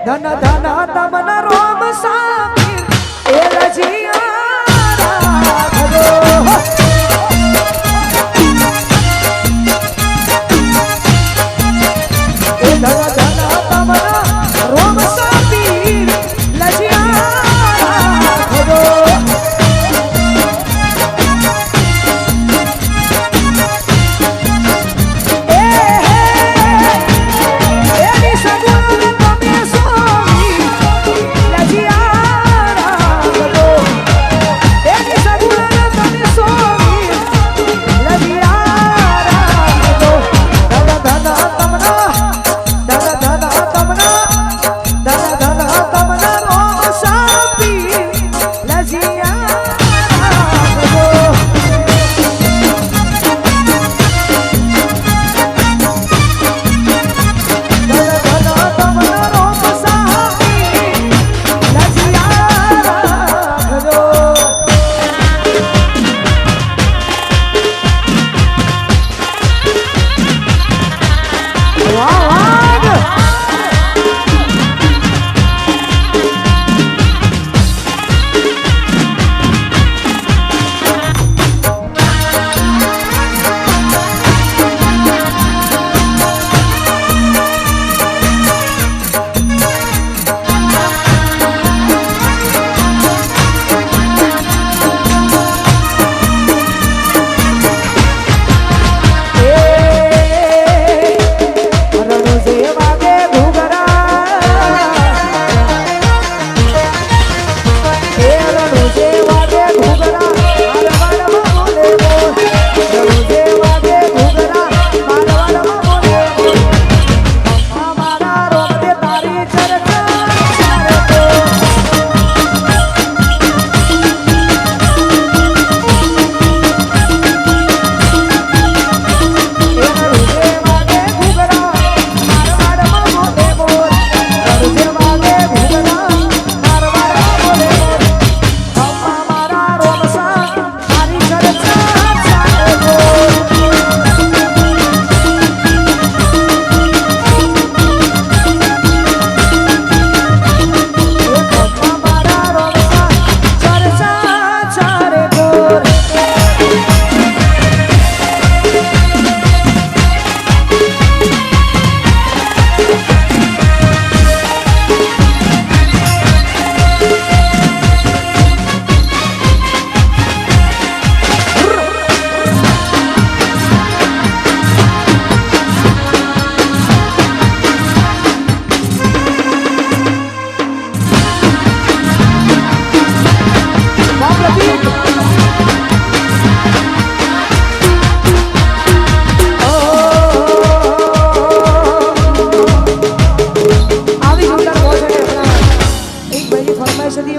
ધન ધન તમન રોમ સામી એ રજિયા રાખજો એ ધન ધન તમન રોમ સામી રજિયા રાખજો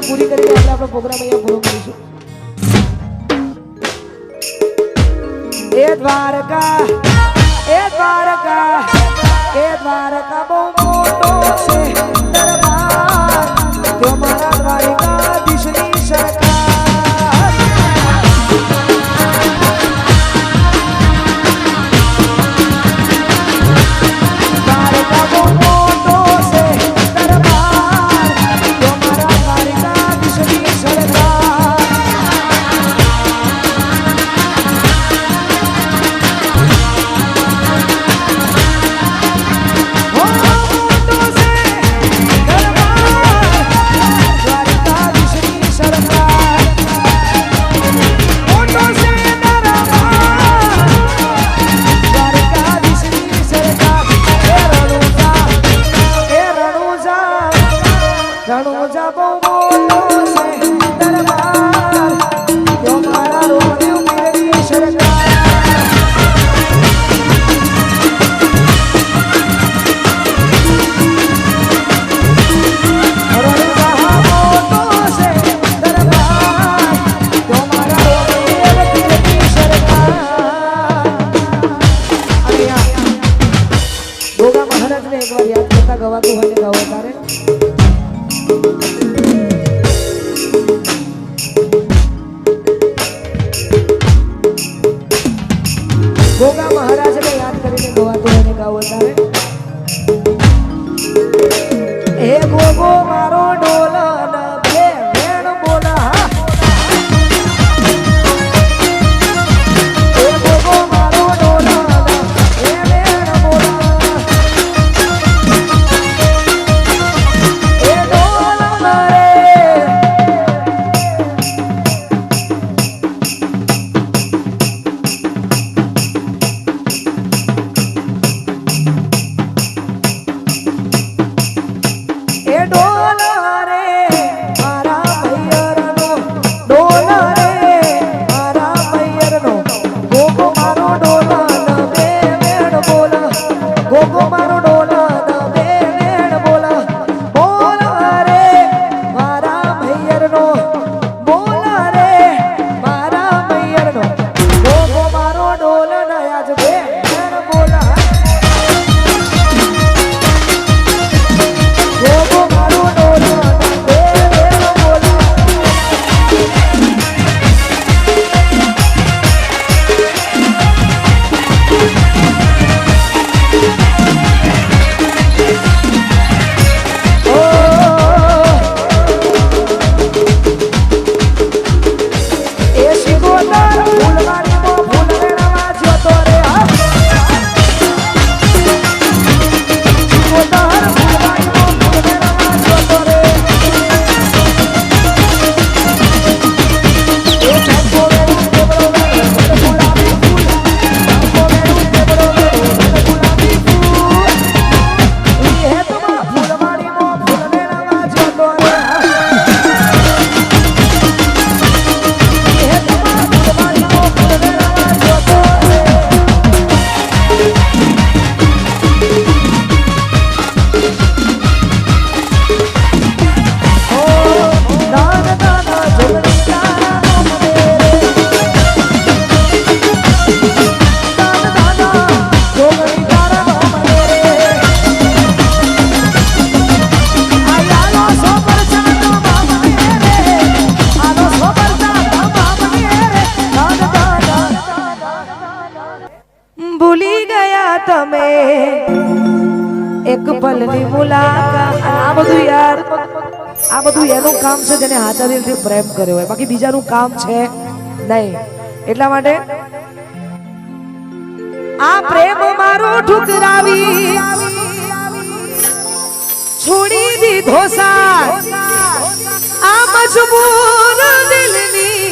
પૂરી કરીને આપણે આપણો પ્રોગ્રામ અહીંયા પૂરો કરીશું. એ દ્વારકા બહુ મોટો છે દરબાર તો મારા દ્વારકાધીશની સરકાર દ્વારકા બહુ મોટો છે દરબાર તો મારા દ્વારકાધીશની સરકાર ગવાતું હોય ને ગાવો તારે ગોગો મારો ઢોલ ને બે વેણ બોલા એ ગોગો મારો ઢોલ ને બે વેણ બોલા એ ઢોલ મારે એ ઢોલ રે મારા મૈયરનો ઢોલ રે મારા મૈયરનો ગોગો મારો ઢોલ ને બે વેણ બોલ ગોગો મારો ઢોલ ને બે વેણ બોલ બોલ રે મારા મૈયરનો બોલ રે મારા મૈયરનો ગોગો મારો ઢોલ ને આજ બે વેણ બોલ ગોગો મારો ઢોલ ને બે વેણ બોલ એ શિકોતર ફૂલવાડીમાં ફૂલ વેણાવા જતો રે શિકોતર ફૂલવાડીમાં ફૂલ વેણાવા જતો રે એ ચાંપો વેણું કેવડો વેણું ગુલાબી ફૂલ ચાંપો વેણું કેવડો વેણું ગુલાબી ફૂલ ઈ હે તમારા ફૂલવાડીમાં ફૂલ વેણાવા જતો રે ભૂલી ગયા તમે એક પલની મુલાકાત આ બધું યાર આ બધું એનું કામ છે જેને હાથા દિલથી પ્રેમ કર્યો હોય બાકી બીજાનું કામ છે નહીં એટલા માટે આ પ્રેમ મારો ઠુકરાવી છોડી દીધો સાથ આ મજબૂર દિલની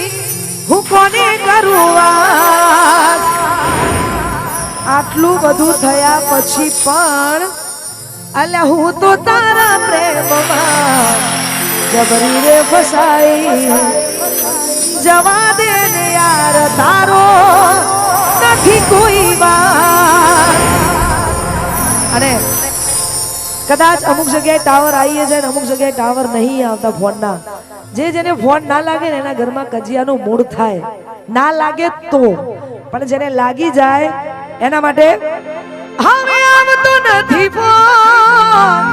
હું કોને કરું વાત આટલું બધું થયા પછી પણ અલ્યા હું તો તારા પ્રેમમાં જબરી રે ફસાઈ જવા દે ને યાર તારો નથી કોઈ વાત અને કદાચ અમુક જગ્યાએ ટાવર આવી જાય ને અમુક જગ્યાએ ટાવર નહીં આવતા ફોનના જેને ફોન ના લાગે ને એના ઘરમાં કજિયાનું મૂળ થાય ના લાગે તો પણ જેને લાગી જાય એના માટે હવે આવતો નથી ફોન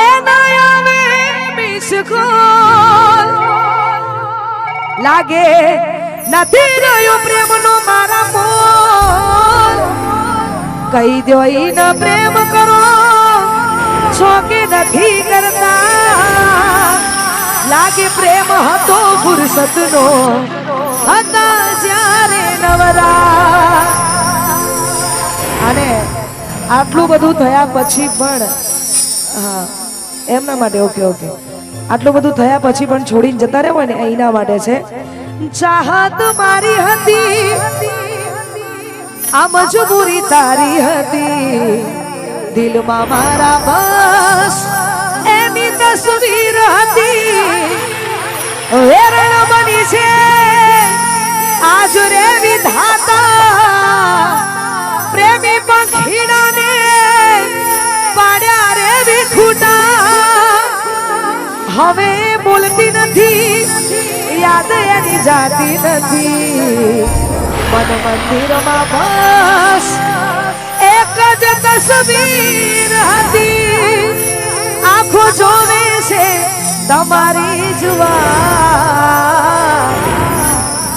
એના આવે મિસ કોલ લાગે નથી રહ્યો પ્રેમનો મારા મોલ કહી દો ઈ ન પ્રેમ કરો છો કે નથી કરતા લાગે પ્રેમ હતો ફુરસતનો હતા જ્યારે નવરા અને આટલું બધું થયા પછી પણ હા એમના માટે ઓકે ઓકે આટલું બધું થયા પછી પણ છોડીને જતા રહેવા ને એના માટે છે ચાહત મારી હતી આ મજબૂરી તારી હતી દિલમાં મારા બસ એની તસવીર હતી વેરણ બની છે આજ રે વિધાતા પ્રેમી પંખીડાને પાડ્યા રે વિખુટા હવે બોલતી નથી યાદ એની જાતી નથી મન મંદિરમાં બસ એક જ તસવીર હતી આંખો જોવે છે તમારી જુવાન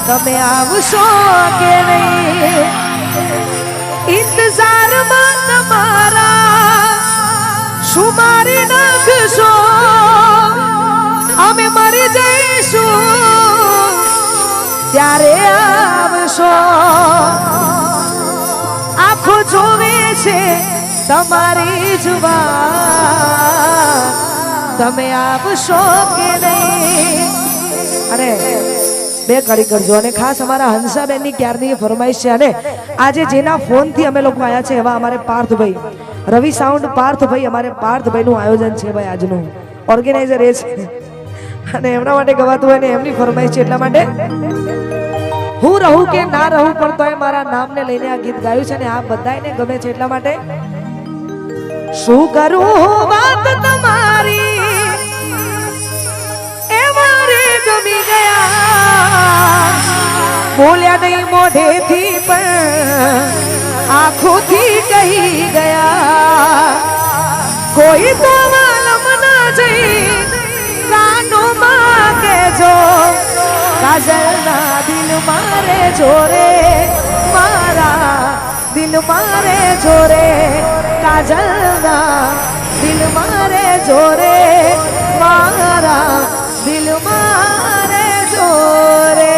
તમે આવશો કે નહીં ઇંતજારમાં તમારા શું મારી નાખશો અમે મરી જઈશું ત્યારે આવશો આંખો જોવે છે તમારી જુબાન તમે આવશો કે નહીં અરે બે કડી કરજો અને ખાસ અમારા હંસાબેનની ક્યારની ફરમાઈશ છે અને આજે જેના ફોનથી અમે લોકો આવ્યા છે એવા અમારે પાર્થભાઈ રવિ સાઉન્ડ પાર્થભાઈ અમારે પાર્થભાઈનું આયોજન છે ભાઈ આજનું ઓર્ગેનાઇઝર એ છે અને એમના માટે ગવાતું હોય ને એમની ફરમાઈશ છે એટલા માટે હું રહું કે ના રહું પણ તોય મારા નામને લઈને આ ગીત ગાયું છે અને આ બધાને ગમે છે એટલા માટે શું કરું વાત તમારી એ મારે ગમી ગયા બોલ્યા નહીં મોઢેથી પણ આંખોથી કહી ગયા કોઈ તો માલમ ના જઈ કાનોમાં કેજો કાજલના દિલ મારે જોરે મારા દિલ મારે જોરે કાજલના દિલ મારે જોરે મારા દિલ મારે જોરે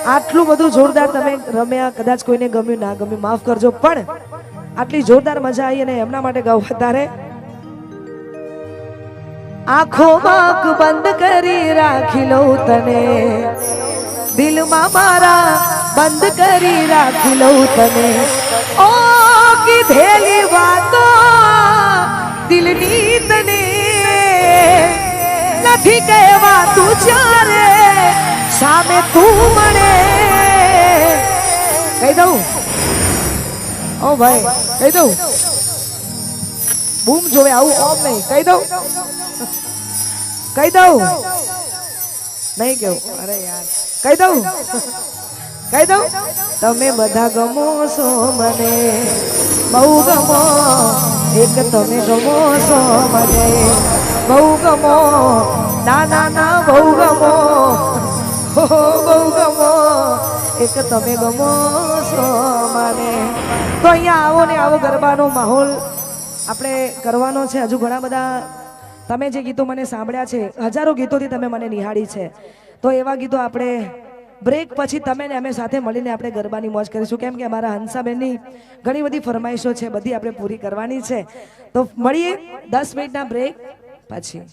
આટલું બધું જોરદાર તમે રમ્યા કદાચ કોઈને ગમ્યું ના ગમ્યું માફ કરજો પણ આટલી જોરદાર મજા આવી અને એમના માટે ગાવ વધારે આંખોમાં આંખ બંધ કરી રાખી લઉં તને દિલમાં મારા બંધ કરી રાખી લઉં તને ઓ કીધેલી વાતો દિલની તને નથી કહેવા તું જ્યારે સામે તું મળે કહી દઉં ઓ ભાઈ કહી દઉં બૂમ જોવે આવું ઓમ નહીં કહી દઉં કહી દઉં નહીં કેવું અરે યાર કહી દઉં કહી દઉં તમે બધા ગમો છો મને બહુ ગમો એક તમે ગમો છો મને બહુ ગમો ના ના ના બહુ ગમો બહુ ગમો એક તમે ગમો છો મને તો અહીંયા આવો ને આવો ગરબાનો માહોલ આપણે કરવાનો છે હજુ ઘણા બધા તમે જે ગીતો મને સાંભળ્યા છે હજારો ગીતોથી તમે મને નિહાળી છે તો એવા ગીતો આપણે બ્રેક પછી તમે ને અમે સાથે મળીને આપણે ગરબાની મોજ કરીશું કેમ કે અમારા હંસાબેનની ઘણી બધી ફરમાઈશો છે બધી આપણે પૂરી કરવાની છે તો મળીએ 10 મિનિટના બ્રેક પછી